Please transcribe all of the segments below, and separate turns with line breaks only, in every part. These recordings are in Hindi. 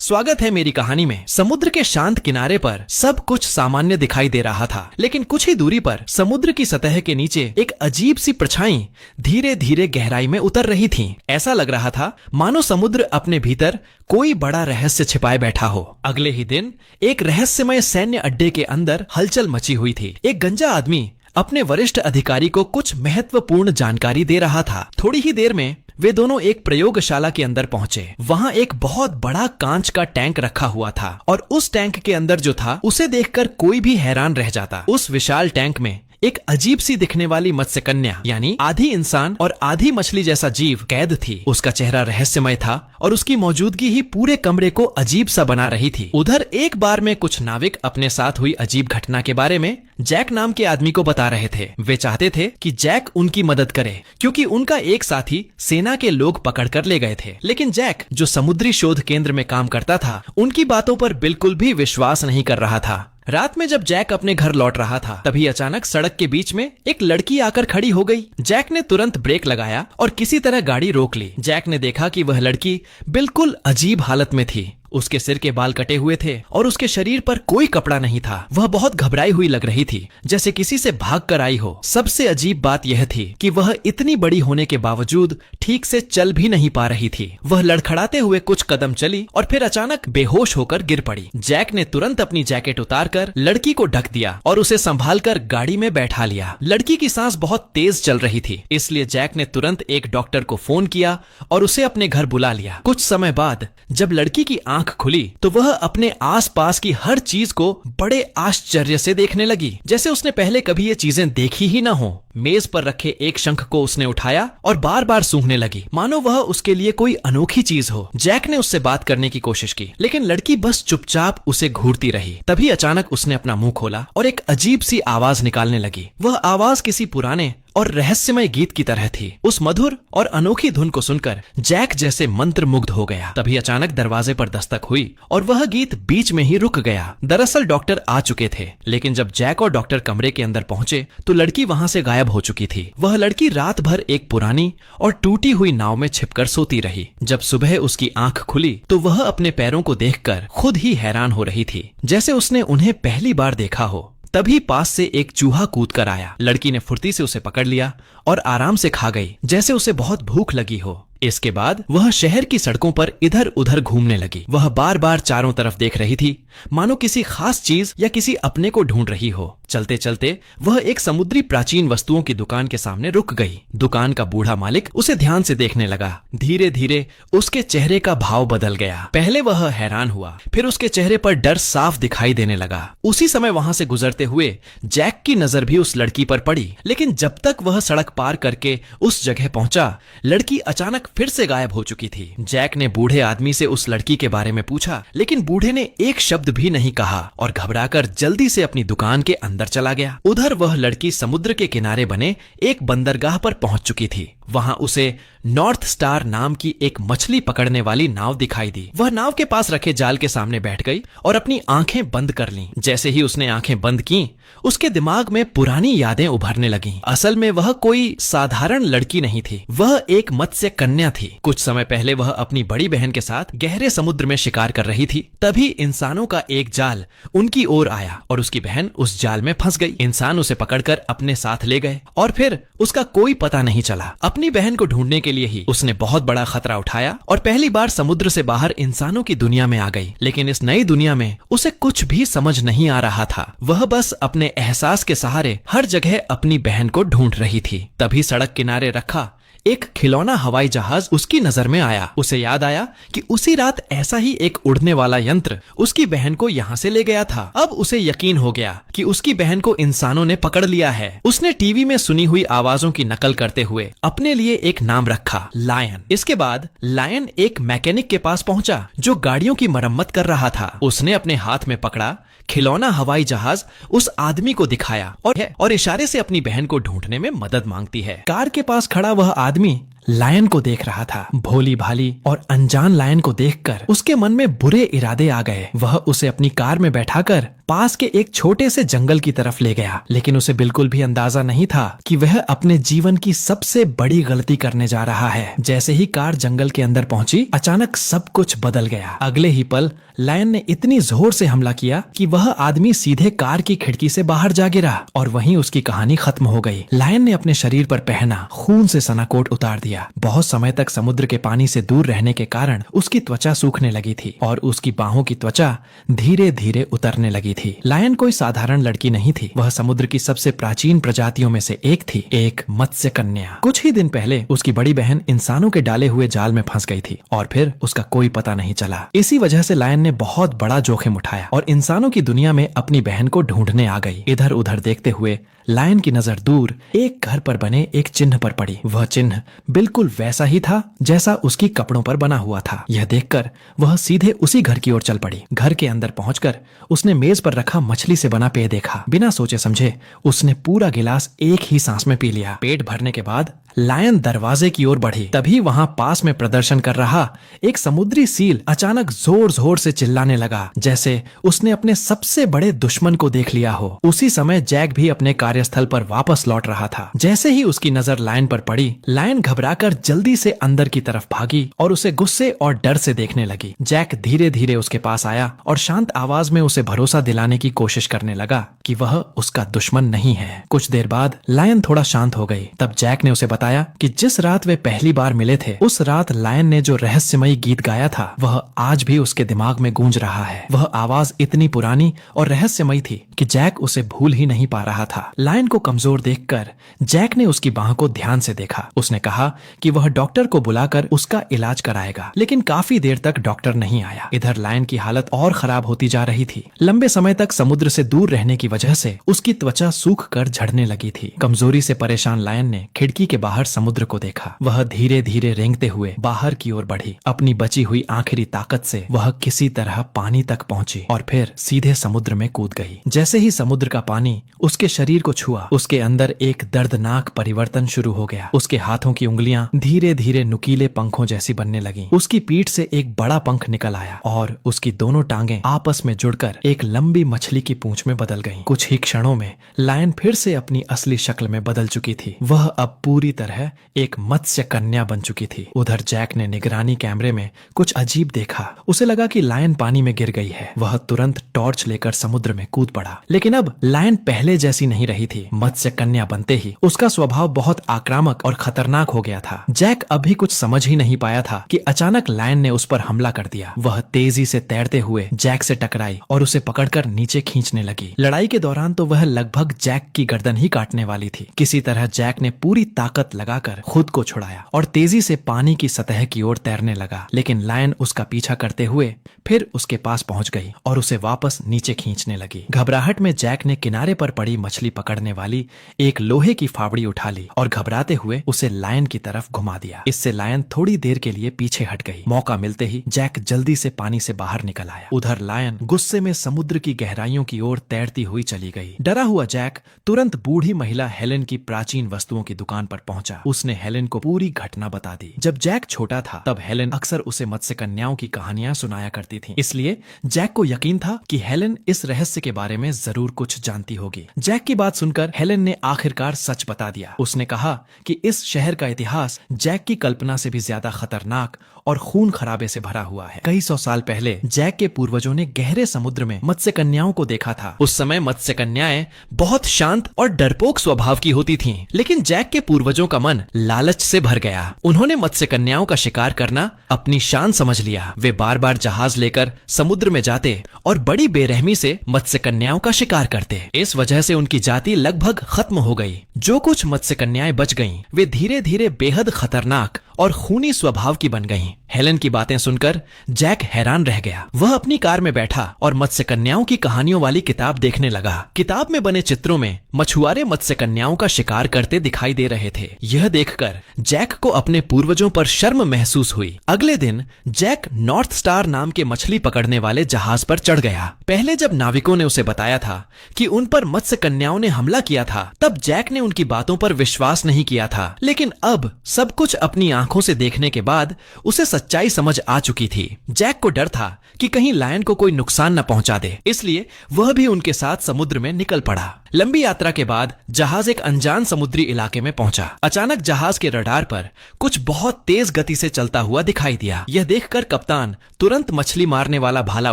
स्वागत है मेरी कहानी में। समुद्र के शांत किनारे पर सब कुछ सामान्य दिखाई दे रहा था, लेकिन कुछ ही दूरी पर समुद्र की सतह के नीचे एक अजीब सी परछाई धीरे धीरे गहराई में उतर रही थी। ऐसा लग रहा था मानो समुद्र अपने भीतर कोई बड़ा रहस्य छिपाए बैठा हो। अगले ही दिन एक रहस्यमय सैन्य अड्डे के अंदर हलचल मची हुई थी। एक गंजा आदमी अपने वरिष्ठ अधिकारी को कुछ महत्वपूर्ण जानकारी दे रहा था। थोड़ी ही देर में वे दोनों एक प्रयोगशाला के अंदर पहुंचे। वहां एक बहुत बड़ा कांच का टैंक रखा हुआ था और उस टैंक के अंदर जो था उसे देखकर कोई भी हैरान रह जाता। उस विशाल टैंक में एक अजीब सी दिखने वाली मत्स्य कन्या यानी आधी इंसान और आधी मछली जैसा जीव कैद थी। उसका चेहरा रहस्यमय था और उसकी मौजूदगी ही पूरे कमरे को अजीब सा बना रही थी। उधर एक बार में कुछ नाविक अपने साथ हुई अजीब घटना के बारे में जैक नाम के आदमी को बता रहे थे। वे चाहते थे कि जैक उनकी मदद करे क्योंकि उनका एक साथी सेना के लोग पकड़ कर ले गए थे। लेकिन जैक जो समुद्री शोध केंद्र में काम करता था उनकी बातों पर बिल्कुल भी विश्वास नहीं कर रहा था। रात में जब जैक अपने घर लौट रहा था तभी अचानक सड़क के बीच में एक लड़की आकर खड़ी हो गई। जैक ने तुरंत ब्रेक लगाया और किसी तरह गाड़ी रोक ली। जैक ने देखा कि वह लड़की बिल्कुल अजीब हालत में थी। उसके सिर के बाल कटे हुए थे और उसके शरीर पर कोई कपड़ा नहीं था। वह बहुत घबराई हुई लग रही थी, जैसे किसी से भाग कर आई हो। सबसे अजीब बात यह थी कि वह इतनी बड़ी होने के बावजूद ठीक से चल भी नहीं पा रही थी। वह लड़खड़ाते हुए कुछ कदम चली और फिर अचानक बेहोश होकर गिर पड़ी। जैक ने तुरंत अपनी जैकेट उतारकर लड़की को ढक दिया और उसे संभालकर गाड़ी में बैठा लिया। लड़की की सांस बहुत तेज चल रही थी, इसलिए जैक ने तुरंत एक डॉक्टर को फोन किया और उसे अपने घर बुला लिया। कुछ समय बाद जब लड़की की आंख खुली तो वह अपने आसपास की हर चीज को बड़े आश्चर्य से देखने लगी, जैसे उसने पहले कभी ये चीजें देखी ही ना हो। मेज पर रखे एक शंख को उसने उठाया और बार बार सूंघने लगी, मानो वह उसके लिए कोई अनोखी चीज हो। जैक ने उससे बात करने की कोशिश की, लेकिन लड़की बस चुपचाप उसे घूरती रही। तभी अचानक उसने अपना मुंह खोला और एक अजीब सी आवाज निकालने लगी। वह आवाज किसी पुराने और रहस्यमय गीत की तरह थी। उस मधुर और अनोखी धुन को सुनकर जैक जैसे मंत्रमुग्ध हो गया। तभी अचानक दरवाजे पर दस्तक हुई और वह गीत बीच में ही रुक गया। दरअसल डॉक्टर आ चुके थे, लेकिन जब जैक और डॉक्टर कमरे के अंदर पहुंचे तो लड़की वहां से गायब हो चुकी थी। वह लड़की रात भर एक पुरानी और टूटी हुई नाव में छिपकर सोती रही। जब सुबह उसकी आंख खुली तो वह अपने पैरों को देखकर खुद ही हैरान हो रही थी, जैसे उसने उन्हें पहली बार देखा हो। तभी पास से एक चूहा कूद कर आया। लड़की ने फुर्ती से उसे पकड़ लिया और आराम से खा गई, जैसे उसे बहुत भूख लगी हो। इसके बाद वह शहर की सड़कों पर इधर उधर घूमने लगी। वह बार बार चारों तरफ देख रही थी, मानो किसी खास चीज या किसी अपने को ढूंढ रही हो। चलते चलते वह एक समुद्री प्राचीन वस्तुओं की दुकान के सामने रुक गई। दुकान का बूढ़ा मालिक उसे ध्यान से देखने लगा। धीरे धीरे उसके चेहरे का भाव बदल गया। पहले वह हैरान हुआ, फिर उसके चेहरे पर डर साफ दिखाई देने लगा। उसी समय वहां से गुजरते हुए जैक की नजर भी उस लड़की पर पड़ी, लेकिन जब तक वह सड़क पार करके उस जगह पहुंचा, लड़की अचानक फिर से गायब हो चुकी थी। जैक ने बूढ़े आदमी से उस लड़की के बारे में पूछा, लेकिन बूढ़े ने एक शब्द भी नहीं कहा और घबराकर जल्दी से अपनी दुकान के अंदर चला गया। उधर वह लड़की समुद्र के किनारे बने एक बंदरगाह पर पहुंच चुकी थी। वहां उसे नॉर्थ स्टार नाम की एक मछली पकड़ने वाली नाव दिखाई दी। वह नाव के पास रखे जाल के सामने बैठ गई और अपनी आंखें बंद कर लीं। जैसे ही उसने आंखें बंद की, उसके दिमाग में पुरानी यादें उभरने लगीं। असल में वह कोई साधारण लड़की नहीं थी, वह एक मत्स्य कन्या थी। कुछ समय पहले वह अपनी बड़ी बहन के साथ गहरे समुद्र में शिकार कर रही थी। तभी इंसानों का एक जाल उनकी ओर आया और उसकी बहन उस जाल में फंस गई। इंसान उसे पकड़कर अपने साथ ले गए और फिर उसका कोई पता नहीं चला। अपनी बहन को ढूंढने के लिए ही उसने बहुत बड़ा खतरा उठाया और पहली बार समुद्र से बाहर इंसानों की दुनिया में आ गई। लेकिन इस नई दुनिया में उसे कुछ भी समझ नहीं आ रहा था। वह बस अपने एहसास के सहारे हर जगह अपनी बहन को ढूंढ रही थी। तभी सड़क किनारे रखा एक खिलौना हवाई जहाज उसकी नजर में आया। उसे याद आया कि उसी रात ऐसा ही एक उड़ने वाला यंत्र उसकी बहन को यहाँ से ले गया था। अब उसे यकीन हो गया कि उसकी बहन को इंसानों ने पकड़ लिया है। उसने टीवी में सुनी हुई आवाजों की नकल करते हुए अपने लिए एक नाम रखा, लायन। इसके बाद लायन एक मैकेनिक के पास पहुंचा जो गाड़ियों की मरम्मत कर रहा था। उसने अपने हाथ में पकड़ा खिलौना हवाई जहाज उस आदमी को दिखाया और इशारे से अपनी बहन को ढूंढने में मदद मांगती है। कार के पास खड़ा वह आदमी लायन को देख रहा था। भोली भाली और अनजान लायन को देखकर उसके मन में बुरे इरादे आ गए। वह उसे अपनी कार में बैठाकर पास के एक छोटे से जंगल की तरफ ले गया, लेकिन उसे बिल्कुल भी अंदाजा नहीं था कि वह अपने जीवन की सबसे बड़ी गलती करने जा रहा है। जैसे ही कार जंगल के अंदर पहुंची, अचानक सब कुछ बदल गया। अगले ही पल लायन ने इतनी जोर से हमला किया कि वह आदमी सीधे कार की खिड़की से बाहर जा गिरा और वहीं उसकी कहानी खत्म हो गई। लायन ने अपने शरीर पर पहना खून से सना कोट उतार दिया। बहुत समय तक समुद्र के पानी से दूर रहने के कारण उसकी त्वचा सूखने लगी थी और उसकी बाहों की त्वचा धीरे धीरे उतरने लगी थी। लायन कोई साधारण लड़की नहीं थी, वह समुद्र की सबसे प्राचीन प्रजातियों में से एक थी, एक मत्स्य कन्या। कुछ ही दिन पहले उसकी बड़ी बहन इंसानों के डाले हुए जाल में फंस गई थी और फिर उसका कोई पता नहीं चला। इसी वजह से लायन ने बहुत बड़ा जोखिम उठाया और इंसानों की दुनिया में अपनी बहन को ढूंढने आ गई। इधर उधर देखते हुए लायन की नजर दूर एक घर पर बने एक चिन्ह पर पड़ी। वह चिन्ह बिल्कुल वैसा ही था जैसा उसकी कपड़ों पर बना हुआ था। यह देखकर वह सीधे उसी घर की ओर चल पड़ी। घर के अंदर पहुंचकर उसने मेज पर रखा मछली से बना पेय देखा। बिना सोचे समझे उसने पूरा गिलास एक ही सांस में पी लिया। पेट भरने के बाद लायन दरवाजे की ओर बढ़ी। तभी वहां पास में प्रदर्शन कर रहा एक समुद्री सील अचानक जोर जोर से चिल्लाने लगा, जैसे उसने अपने सबसे बड़े दुश्मन को देख लिया हो। उसी समय जैक भी अपने कार्यस्थल पर वापस लौट रहा था। जैसे ही उसकी नजर लायन पर पड़ी, लायन घबराकर जल्दी से अंदर की तरफ भागी और उसे गुस्से और डर से देखने लगी। जैक धीरे धीरे उसके पास आया और शांत आवाज में उसे भरोसा दिलाने की कोशिश करने लगा कि वह उसका दुश्मन नहीं है। कुछ देर बाद लायन थोड़ा शांत हो गई। तब जैक ने उसे बताया कि जिस रात वे पहली बार मिले थे, उस रात लायन ने जो रहस्यमयी गीत गाया था, वह आज भी उसके दिमाग में गूंज रहा है। वह आवाज इतनी पुरानी और रहस्यमयी थी कि जैक उसे भूल ही नहीं पा रहा था। लायन को कमजोर देखकर जैक ने उसकी बाह को ध्यान से देखा। उसने कहा कि वह डॉक्टर को बुलाकर उसका इलाज कराएगा, लेकिन काफी देर तक डॉक्टर नहीं आया। इधर लायन की हालत और खराब होती जा रही थी। लंबे समय तक समुद्र से दूर रहने की वजह से उसकी त्वचा सूख कर झड़ने लगी थी। कमजोरी से परेशान लायन ने खिड़की के बाहर समुद्र को देखा। वह धीरे धीरे रेंगते हुए बाहर की ओर बढ़ी। अपनी बची हुई आखिरी ताकत से वह किसी तरह पानी तक पहुंची और फिर सीधे समुद्र में कूद गई। जैसे ही समुद्र का पानी उसके शरीर को छुआ, उसके अंदर एक दर्दनाक परिवर्तन शुरू हो गया। उसके हाथों की उंगलियां धीरे धीरे नुकीले पंखों जैसी बनने लगीं। उसकी पीठ से एक बड़ा पंख निकल आया और उसकी दोनों टांगें आपस में जुड़कर एक लंबी मछली की पूंछ में बदल गईं। कुछ ही क्षणों में लायन फिर से अपनी असली शक्ल में बदल चुकी थी। वह अब पूरी तरह एक मत्स्य कन्या बन चुकी थी। उधर जैक ने निगरानी कैमरे में कुछ अजीब देखा। उसे लगा कि लायन पानी में गिर गई है। वह तुरंत टॉर्च लेकर समुद्र में कूद पड़ा। लेकिन अब लायन पहले जैसी नहीं रही थी। मत्स्य कन्या बनते ही उसका स्वभाव बहुत आक्रामक और खतरनाक हो गया था। जैक अभी कुछ समझ ही नहीं पाया था कि अचानक लायन ने उस पर हमला कर दिया। वह तेजी से तैरते हुए जैक से टकराई और उसे पकड़कर नीचे खींचने लगी। लड़ाई के दौरान तो वह लगभग जैक की गर्दन ही काटने वाली थी। किसी तरह जैक ने पूरी ताकत लगाकर खुद को छुड़ाया और तेजी से पानी की सतह की ओर तैरने लगा। लेकिन लायन उसका पीछा करते हुए फिर उसके पास पहुंच गई और उसे वापस नीचे खींचने लगी। घबराहट में जैक ने किनारे पर पड़ी मछली पकड़ने वाली एक लोहे की फावड़ी उठा ली और घबराते हुए उसे लायन की तरफ घुमा दिया। इससे लायन थोड़ी देर के लिए पीछे हट गई। मौका मिलते ही जैक जल्दी से पानी से बाहर निकल आया। उधर लायन गुस्से में समुद्र की गहराइयों की ओर तैरती हुई चली गई। डरा हुआ जैक तुरंत बूढ़ी महिला हेलेन की प्राचीन वस्तुओं की दुकान पर पहुंचा। उसने हेलेन को पूरी घटना बता दी। जब जैक छोटा था तब हेलेन अक्सर उसे मत्स्य कन्याओं की कहानियां सुनाया करती थी। इसलिए जैक को यकीन था कि हेलेन इस रहस्य के बारे में जरूर कुछ जानती होगी। जैक की बात सुनकर हेलेन ने आखिरकार सच बता दिया। उसने कहा कि इस शहर का इतिहास जैक की कल्पना से भी ज्यादा खतरनाक और खून खराबे से भरा हुआ है। कई सौ साल पहले जैक के पूर्वजों ने गहरे समुद्र में मत्स्य कन्याओं को देखा था। उस समय मत्स्य कन्याएं बहुत शांत और डरपोक स्वभाव की होती थीं, लेकिन जैक के पूर्वजों का मन लालच से भर गया। उन्होंने मत्स्य कन्याओं का शिकार करना अपनी शान समझ लिया। वे बार बार जहाज लेकर समुद्र में जाते और बड़ी बेरहमी से मत्स्य कन्याओं का शिकार करते। इस वजह से उनकी जाति लगभग खत्म हो गई। जो कुछ मत्स्य कन्याएं बच गईं, वे धीरे धीरे बेहद खतरनाक और खूनी स्वभाव की बन गईं। हेलेन की बातें सुनकर जैक हैरान रह गया। वह अपनी कार में बैठा और मत्स्य कन्याओं की कहानियों वाली किताब देखने लगा। किताब में बने चित्रों में मछुआरे मत्स्य कन्याओं का शिकार करते दिखाई दे रहे थे। यह देखकर जैक को अपने पूर्वजों पर शर्म महसूस हुई। अगले दिन जैक नॉर्थ स्टार नाम के मछली पकड़ने वाले जहाज पर चढ़ गया। पहले जब नाविकों ने उसे बताया था कि उन पर मत्स्य कन्याओं ने हमला किया था, तब जैक ने उनकी बातों पर विश्वास नहीं किया था। लेकिन अब सब कुछ अपनी आंखों से देखने के बाद उसे सच्चाई समझ आ चुकी थी। जैक को डर था कि कहीं लायन को कोई नुकसान न पहुंचा दे, इसलिए वह भी उनके साथ समुद्र में निकल पड़ा। लंबी यात्रा के बाद जहाज एक अनजान समुद्री इलाके में पहुंचा। अचानक जहाज के रडार पर कुछ बहुत तेज गति से चलता हुआ दिखाई दिया। यह देखकर कप्तान तुरंत मछली मारने वाला भाला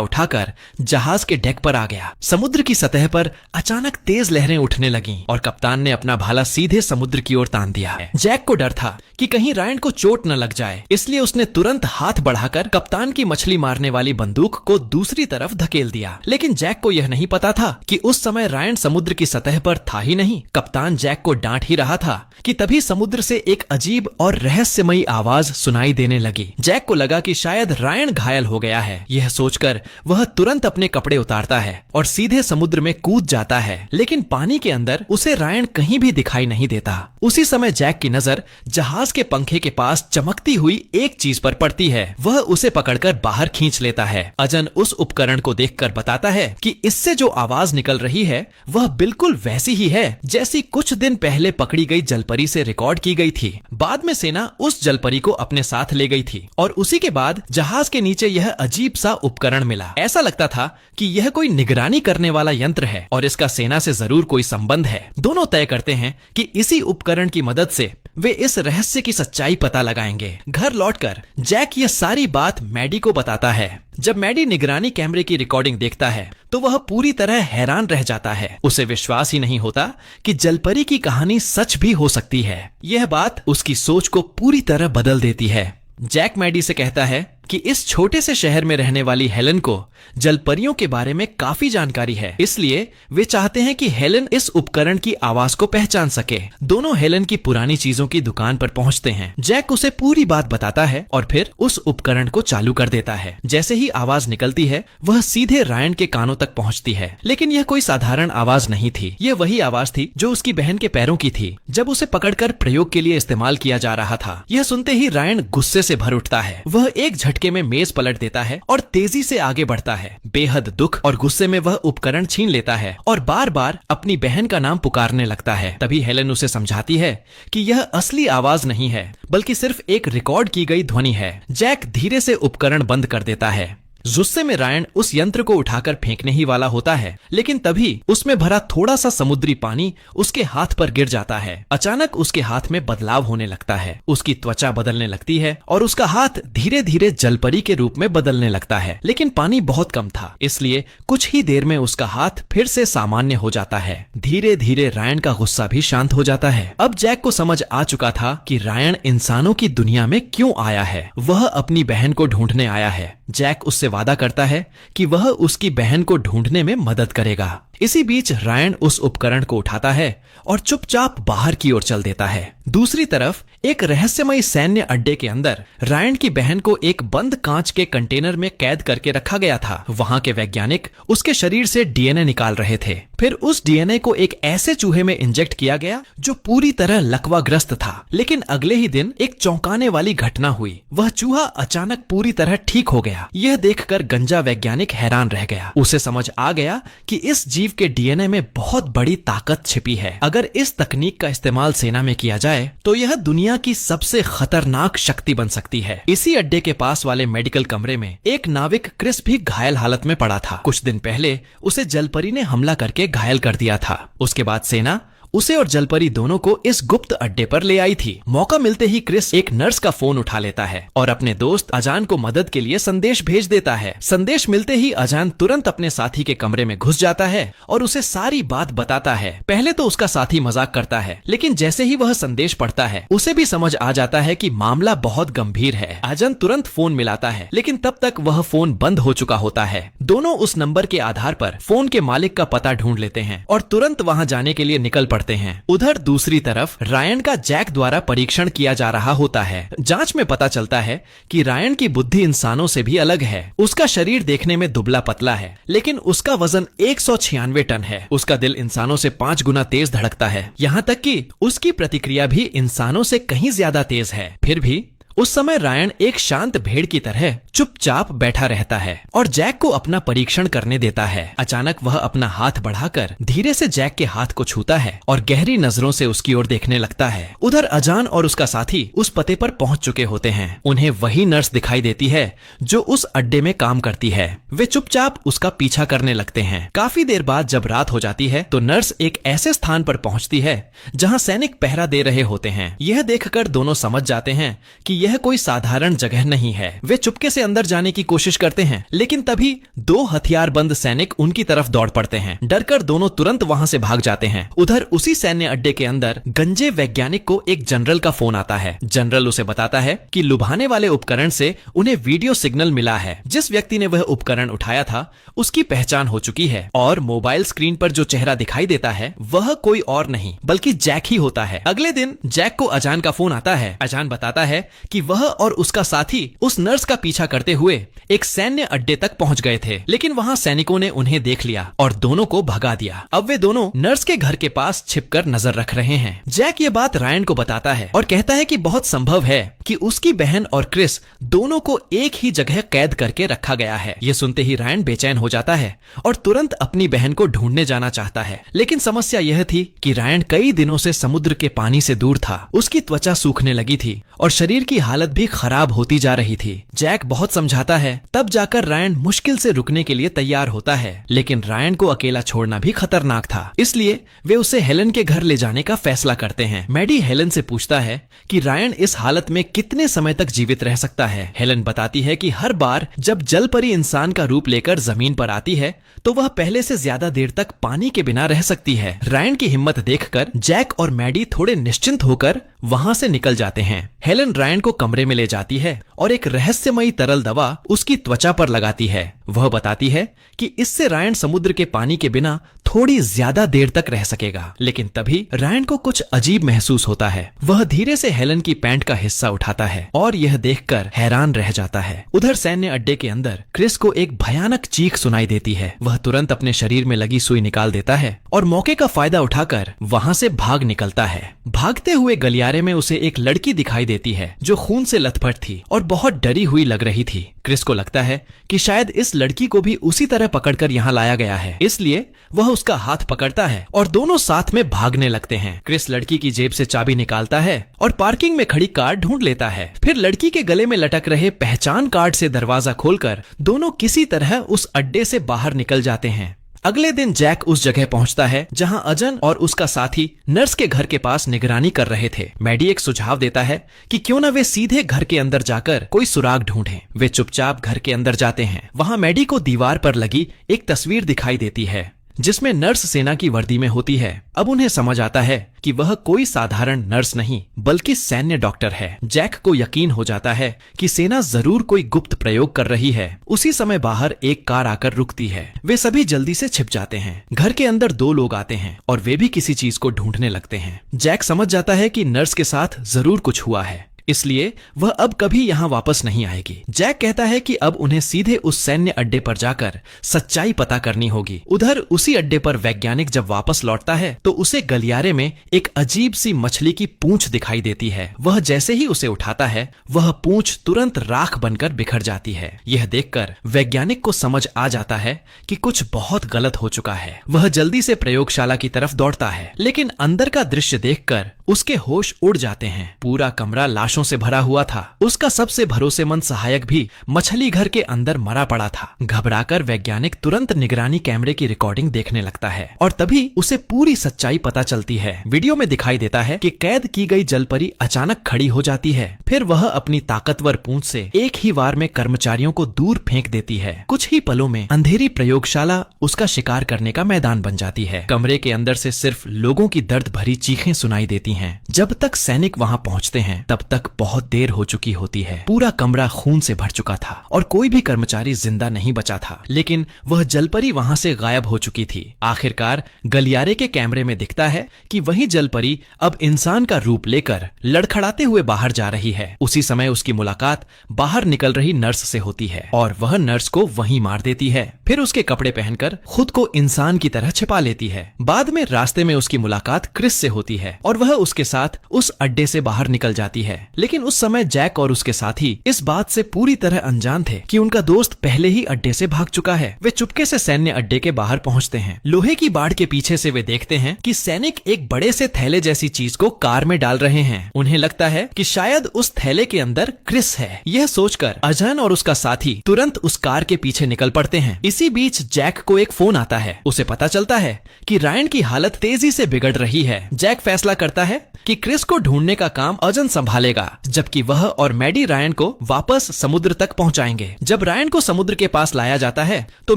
उठाकर जहाज के डेक पर आ गया। समुद्र की सतह पर अचानक तेज लहरें उठने लगीं और कप्तान ने अपना भाला सीधे समुद्र की ओर तान दिया। जैक को डर था कि कहीं रायन को चोट न लग जाए, इसलिए उसने तुरंत हाथ बढ़ाकर कप्तान की मछली मारने वाली बंदूक को दूसरी तरफ धकेल दिया। लेकिन जैक को यह नहीं पता था कि उस समय रायन समुद्र की सतह पर था ही नहीं। कप्तान जैक को डांट ही रहा था कि तभी समुद्र से एक अजीब और रहस्यमयी आवाज सुनाई देने लगी। जैक को लगा कि शायद रायन घायल हो गया है। यह सोचकर वह तुरंत अपने कपड़े उतारता है और सीधे समुद्र में कूद जाता है, लेकिन पानी के अंदर उसे रायन कहीं भी दिखाई नहीं देता। उसी समय जैक की नजर जहाज के पंखे के पास चमकती हुई एक चीज पर पड़ती है। वह उसे पकड़कर बाहर खींच लेता है। अजन उस उपकरण को देखकर बताता है कि इससे जो आवाज निकल रही है वह बिल्कुल वैसी ही है जैसी कुछ दिन पहले पकड़ी गई जलपरी से रिकॉर्ड की गई थी। बाद में सेना उस जलपरी को अपने साथ ले गई थी और उसी के बाद जहाज के नीचे यह अजीब सा उपकरण मिला। ऐसा लगता था कि यह कोई निगरानी करने वाला यंत्र है और इसका सेना से जरूर कोई संबंध है। दोनों तय करते हैं कि इसी उपकरण की मदद से वे इस रहस्य की सच्चाई पता लगाएंगे। घर लौटकर जैक यह सारी बात मैडी को बताता है। जब मैडी निगरानी कैमरे की रिकॉर्डिंग देखता है तो वह पूरी तरह हैरान रह जाता है। उसे विश्वास ही नहीं होता कि जलपरी की कहानी सच भी हो सकती है। यह बात उसकी सोच को पूरी तरह बदल देती है। जैक मैडी से कहता है कि इस छोटे से शहर में रहने वाली हेलन को जलपरियों के बारे में काफी जानकारी है, इसलिए वे चाहते हैं कि हेलन इस उपकरण की आवाज को पहचान सके। दोनों हेलन की पुरानी चीजों की दुकान पर पहुंचते हैं। जैक उसे पूरी बात बताता है और फिर उस उपकरण को चालू कर देता है। जैसे ही आवाज निकलती है वह सीधे रायन के कानों तक पहुंचती है, लेकिन यह कोई साधारण आवाज नहीं थी। यह वही आवाज थी जो उसकी बहन के पैरों की थी जब उसे पकड़कर प्रयोग के लिए इस्तेमाल किया जा रहा था। यह सुनते ही रायन गुस्से से भर उठता है। वह एक झटके में मेज पलट देता है और तेजी से आगे बढ़ता है। बेहद दुख और गुस्से में वह उपकरण छीन लेता है और बार बार अपनी बहन का नाम पुकारने लगता है। तभी हेलन उसे समझाती है कि यह असली आवाज नहीं है बल्कि सिर्फ एक रिकॉर्ड की गई ध्वनि है। जैक धीरे से उपकरण बंद कर देता है। गुस्से में रायन उस यंत्र को उठाकर फेंकने ही वाला होता है, लेकिन तभी उसमें भरा थोड़ा सा समुद्री पानी उसके हाथ पर गिर जाता है। अचानक उसके हाथ में बदलाव होने लगता है। उसकी त्वचा बदलने लगती है और उसका हाथ धीरे धीरे जलपरी के रूप में बदलने लगता है। लेकिन पानी बहुत कम था, इसलिए कुछ ही देर में उसका हाथ फिर से सामान्य हो जाता है। धीरे धीरे रायन का गुस्सा भी शांत हो जाता है। अब जैक को समझ आ चुका था कि रायन इंसानों की दुनिया में क्यों आया है। वह अपनी बहन को ढूंढने आया है। जैक उससे वादा करता है कि वह उसकी बहन को ढूंढने में मदद करेगा। इसी बीच रायन उस उपकरण को उठाता है और चुपचाप बाहर की ओर चल देता है। दूसरी तरफ एक रहस्यमयी सैन्य अड्डे के अंदर रायन की बहन को एक बंद कांच के कंटेनर में कैद करके रखा गया था। वहां के वैज्ञानिक उसके शरीर से डीएनए निकाल रहे थे। फिर उस डीएनए को एक ऐसे चूहे में इंजेक्ट किया गया जो पूरी तरह लकवाग्रस्त था। लेकिन अगले ही दिन एक चौंकाने वाली घटना हुई। वह चूहा अचानक पूरी तरह ठीक हो गया। यह देखकर गंजा वैज्ञानिक हैरान रह गया। उसे समझ आ गया कि इस जीव के डीएनए में बहुत बड़ी ताकत छिपी है। अगर इस तकनीक का इस्तेमाल सेना में किया जाए तो यह दुनिया की सबसे खतरनाक शक्ति बन सकती है। इसी अड्डे के पास वाले मेडिकल कमरे में एक नाविक क्रिस भी घायल हालत में पड़ा था। कुछ दिन पहले उसे जलपरी ने हमला करके घायल कर दिया था। उसके बाद सेना उसे और जलपरी दोनों को इस गुप्त अड्डे पर ले आई थी। मौका मिलते ही क्रिस एक नर्स का फोन उठा लेता है और अपने दोस्त अजान को मदद के लिए संदेश भेज देता है। संदेश मिलते ही अजान तुरंत अपने साथी के कमरे में घुस जाता है और उसे सारी बात बताता है। पहले तो उसका साथी मजाक करता है, लेकिन जैसे ही वह संदेश पढ़ता है उसे भी समझ आ जाता है कि मामला बहुत गंभीर है। अजान तुरंत फोन मिलाता है, लेकिन तब तक वह फोन बंद हो चुका होता है। दोनों उस नंबर के आधार पर फोन के मालिक का पता ढूंढ लेते हैं और तुरंत वहां जाने के लिए निकल पड़ते हैं। उधर दूसरी तरफ रायन का जैक द्वारा परीक्षण किया जा रहा होता है। जांच में पता चलता है कि रायन की बुद्धि इंसानों से भी अलग है। उसका शरीर देखने में दुबला पतला है, लेकिन उसका वजन 196 टन है। उसका दिल इंसानों से 5 गुना तेज धड़कता है। यहाँ तक कि उसकी प्रतिक्रिया भी इंसानों से कहीं ज्यादा तेज है। फिर भी उस समय रायन एक शांत भेड़ की तरह चुपचाप बैठा रहता है और जैक को अपना परीक्षण करने देता है। अचानक वह अपना हाथ बढ़ाकर धीरे से जैक के हाथ को छूता है और गहरी नजरों से उसकी ओर देखने लगता है। उधर अजान और उसका साथी उस पते पर पहुंच चुके होते हैं। उन्हें वही नर्स दिखाई देती है जो उस अड्डे में काम करती है। वे चुपचाप उसका पीछा करने लगते हैं। काफी देर बाद जब रात हो जाती है तो नर्स एक ऐसे स्थान पर पहुंचती है जहां सैनिक पहरा दे रहे होते हैं। यह देखकर दोनों समझ जाते हैं कि यह कोई साधारण जगह नहीं है। वे चुपके से अंदर जाने की कोशिश करते हैं, लेकिन तभी 2 हथियारबंद सैनिक उनकी तरफ दौड़ पड़ते हैं। डरकर दोनों तुरंत वहां से भाग जाते हैं। उधर उसी सैन्य अड्डे के अंदर गंजे वैज्ञानिक को एक जनरल का फोन आता है। जनरल उसे बताता है कि लुभाने वाले उपकरण से उन्हें वीडियो सिग्नल मिला है। जिस व्यक्ति ने वह उपकरण उठाया था उसकी पहचान हो चुकी है और मोबाइल स्क्रीन पर जो चेहरा दिखाई देता है वह कोई और नहीं बल्कि जैक ही होता है। अगले दिन जैक को अजान का फोन आता है। अजान बताता है कि वह और उसका साथी उस नर्स का पीछा करते हुए एक सैन्य अड्डे तक पहुंच गए थे, लेकिन वहां सैनिकों ने उन्हें देख लिया और दोनों को भगा दिया। अब वे दोनों नर्स के घर के पास छिपकर नजर रख रहे हैं। जैक ये बात रायन को बताता है और कहता है कि बहुत संभव है कि उसकी बहन और क्रिस दोनों को एक ही जगह कैद करके रखा गया है। ये सुनते ही रायन बेचैन हो जाता है और तुरंत अपनी बहन को ढूंढने जाना चाहता है, लेकिन समस्या यह थी कि रायन कई दिनों से समुद्र के पानी से दूर था। उसकी त्वचा सूखने लगी थी और शरीर की हालत भी खराब होती जा रही थी। जैक बहुत समझाता है, तब जाकर रायन मुश्किल से रुकने के लिए तैयार होता है, लेकिन रायन को अकेला छोड़ना भी खतरनाक था, इसलिए वे उसे हेलन के घर ले जाने का फैसला करते हैं। मैडी हेलन से पूछता है कि रायन इस हालत में कितने समय तक जीवित रह सकता है। हेलन बताती है कि हर बार जब जल परी इंसान का रूप लेकर जमीन पर आती है तो वह पहले से ज्यादा देर तक पानी के बिना रह सकती है। रायन की हिम्मत देखकर जैक और मैडी थोड़े निश्चिंत होकर वहां से निकल जाते हैं। हेलन रायन को कमरे में ले जाती है और एक रहस्यमयी तरल दवा उसकी त्वचा पर लगाती है। वह बताती है कि इससे रायन समुद्र के पानी के बिना थोड़ी ज्यादा देर तक रह सकेगा, लेकिन तभी रायन को कुछ अजीब महसूस होता है। वह धीरे से हेलन की पैंट का हिस्सा उठाता है और यह देखकर हैरान रह जाता है। उधर सैन्य अड्डे के अंदर क्रिस को एक भयानक चीख सुनाई देती है। वह तुरंत अपने शरीर में लगी सुई निकाल देता है और मौके का फायदा उठाकर वहां से भाग निकलता है। भागते हुए गलियारे में उसे एक लड़की दिखाई देती है जो खून से लथपथ थी और बहुत डरी हुई लग रही थी। क्रिस को लगता है कि शायद इस लड़की को भी उसी तरह पकड़कर यहाँ लाया गया है, इसलिए वह उसका हाथ पकड़ता है और दोनों साथ में भागने लगते हैं। क्रिस लड़की की जेब से चाबी निकालता है और पार्किंग में खड़ी कार ढूंढ लेता है। फिर लड़की के गले में लटक रहे पहचान कार्ड से दरवाजा खोलकर दोनों किसी तरह उस अड्डे से बाहर निकल जाते हैं। अगले दिन जैक उस जगह पहुंचता है जहां अजन और उसका साथी नर्स के घर के पास निगरानी कर रहे थे। मैडी एक सुझाव देता है कि क्यों न वे सीधे घर के अंदर जाकर कोई सुराग ढूंढें। वे चुपचाप घर के अंदर जाते हैं। वहां मैडी को दीवार पर लगी एक तस्वीर दिखाई देती है जिसमें नर्स सेना की वर्दी में होती है। अब उन्हें समझ आता है कि वह कोई साधारण नर्स नहीं बल्कि सैन्य डॉक्टर है। जैक को यकीन हो जाता है कि सेना जरूर कोई गुप्त प्रयोग कर रही है। उसी समय बाहर एक कार आकर रुकती है। वे सभी जल्दी से छिप जाते हैं। घर के अंदर 2 लोग आते हैं और वे भी किसी चीज को ढूंढने लगते हैं। जैक समझ जाता है कि नर्स के साथ जरूर कुछ हुआ है, इसलिए वह अब कभी यहाँ वापस नहीं आएगी। जैक कहता है कि अब उन्हें सीधे उस सैन्य अड्डे पर जाकर सच्चाई पता करनी होगी। उधर उसी अड्डे पर वैज्ञानिक जब वापस लौटता है तो उसे गलियारे में एक अजीब सी मछली की पूंछ दिखाई देती है। वह जैसे ही उसे उठाता है वह पूंछ तुरंत राख बनकर बिखर जाती है। यह देखकर वैज्ञानिक को समझ आ जाता है कि कुछ बहुत गलत हो चुका है। वह जल्दी से प्रयोगशाला की तरफ दौड़ता है, लेकिन अंदर का दृश्य देखकर उसके होश उड़ जाते हैं। पूरा कमरा लाशों से भरा हुआ था। उसका सबसे भरोसेमंद सहायक भी मछली घर के अंदर मरा पड़ा था। घबराकर वैज्ञानिक तुरंत निगरानी कैमरे की रिकॉर्डिंग देखने लगता है और तभी उसे पूरी सच्चाई पता चलती है। वीडियो में दिखाई देता है कि कैद की गई जलपरी अचानक खड़ी हो जाती है। फिर वह अपनी ताकतवर पूंछ से एक ही वार में कर्मचारियों को दूर फेंक देती है। कुछ ही पलों में अंधेरी प्रयोगशाला उसका शिकार करने का मैदान बन जाती है। कमरे के अंदर से सिर्फ लोगों की दर्द भरी चीखें सुनाई देती हैं। जब तक सैनिक वहां पहुंचते हैं तब तक बहुत देर हो चुकी होती है। पूरा कमरा खून से भर चुका था और कोई भी कर्मचारी जिंदा नहीं बचा था, लेकिन वह जलपरी वहां से गायब हो चुकी थी। आखिरकार गलियारे के कैमरे में दिखता है कि वही जलपरी अब इंसान का रूप लेकर लड़खड़ाते हुए बाहर जा रही है। उसी समय उसकी मुलाकात बाहर निकल रही नर्स से होती है और वह नर्स को वहीं मार देती है। फिर उसके कपड़े पहनकर खुद को इंसान की तरह छिपा लेती है। बाद में रास्ते में उसकी मुलाकात क्रिस से होती है और वह उसके साथ उस अड्डे से बाहर निकल जाती है। लेकिन उस समय जैक और उसके साथी इस बात से पूरी तरह अनजान थे कि उनका दोस्त पहले ही अड्डे से भाग चुका है। वे चुपके से सैन्य अड्डे के बाहर पहुंचते हैं। लोहे की बाड़ के पीछे से वे देखते हैं कि सैनिक एक बड़े से थैले जैसी चीज को कार में डाल रहे हैं। उन्हें लगता है कि शायद उस थैले के अंदर क्रिस है। यह सोचकर अजन और उसका साथी तुरंत उस कार के पीछे निकल पड़ते हैं। इसी बीच जैक को एक फोन आता है। उसे पता चलता है कि रायन की हालत तेजी से बिगड़ रही है। जैक फैसला करता है कि क्रिस को ढूंढने का काम अजन संभालेगा, जबकि वह और मैडी रायन को वापस समुद्र तक पहुंचाएंगे। जब रायन को समुद्र के पास लाया जाता है तो